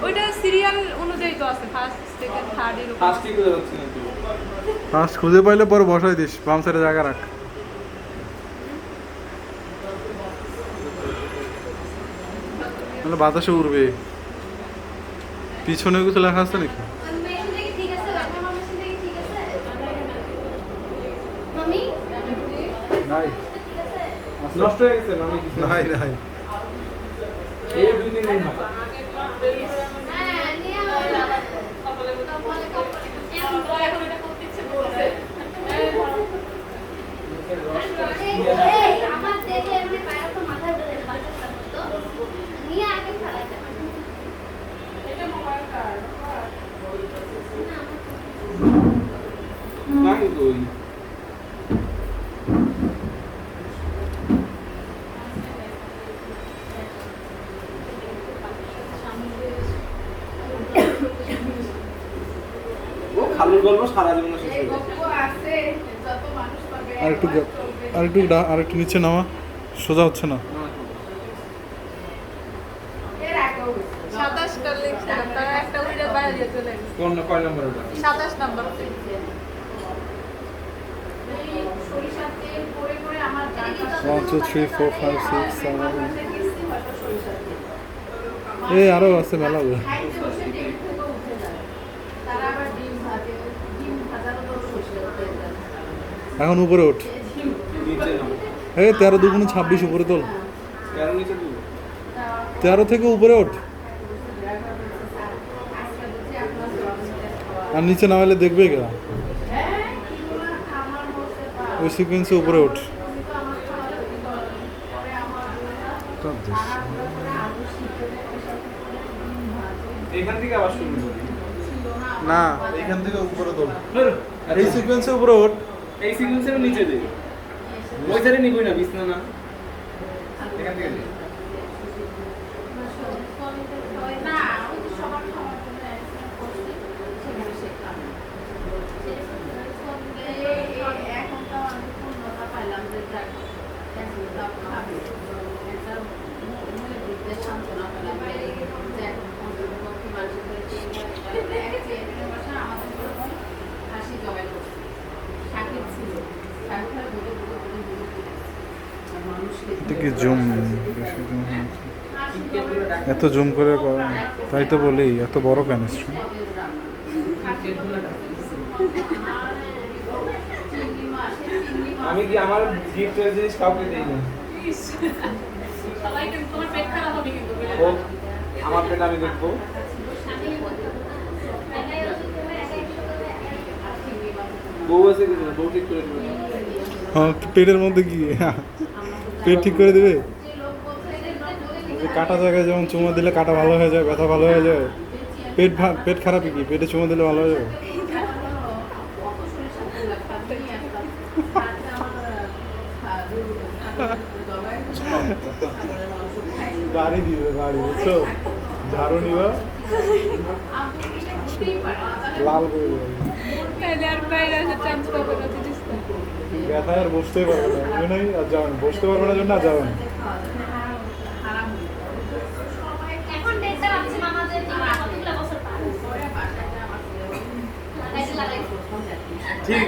ওইটা সিরিয়াল অনুযায়ী তো আছে, ফার্স্ট সেকেন্ড থার্ড এরকম। ফার্স্টই খুঁজে পাচ্ছি না তো। ফার্স্ট খুঁজে পাইলে পরে বসাই দিস, বাম সাইডে জায়গা রাখ। তাহলে বাতাসে উড়বে। পিছনে কিছু লেখা আছে নাকি? নাই নষ্ট হয়ে গেছে মানে কিছু নাই নাই। এই দুই দিন হয়। না কিন্তু ওই ও খালুর গল্প সারা জীবন শেষ হয়ে যাবে। আরেকটু নিচে নামা, সোজা হচ্ছে না। 27টা লিখছিলাম, তার একটা উইডা বাইরে দিয়ে চলে গেছে। কোন কয় নম্বর ওটা? 27 নাম্বার। 1 2 3 4 5 6 7 এই আরো আছে মেলা। এখন উপরে ওঠ। নিচে নাও। এই 13 2 26 উপরে তোল। 13 নিচে তুই 13 থেকে উপরে ওঠ। আর নিচে নামালে দেখবে কেনা ওই সিকোয়েন্সে উপরে ওঠ। এখান থেকে আবার শুরু করি। না এখান থেকে উপরে তোল। ধর, এই সিকোয়েন্সে উপরে ওঠ। এই সিকোয়েন্সের নিচে দে। ওই সাইডে নিবই না, বিছনা না। এখান থেকে দে। কি জুম, এত জুম করে তাই তো বলি এত বড় কেন? আমি কি আমার গিফটের জিনিস কাউকে দেই না। তোমার পেট খারাপ হবে কিন্তু। ও আমার পেট আমি দেখবো। বউ আছে কিছু না, বউ ঠিক করে দেবে। হ্যাঁ পেটের মধ্যে কি পেট ঠিক করে দেবে? কাটা জায়গায় যেমন চুমা দিলে কাটা ভালো হয়ে যায়, ব্যথা ভালো হয়ে যায়। পেট খারাপ কি পেটে চুমা দিলে ভালো হয়ে যাবে? গাড়ি দিবে গাড়ি, বুঝছো? ঝাড়ু নিবা লাল করে দেবে। আর বাইরে আসার চান্স পাবে না জিনিসটা। ব্যথায় আর বসতেই পারবে না, বুঝো নাই? আর যাবেন বসতে পারবে না জন্য আর যাবেন। ঠিক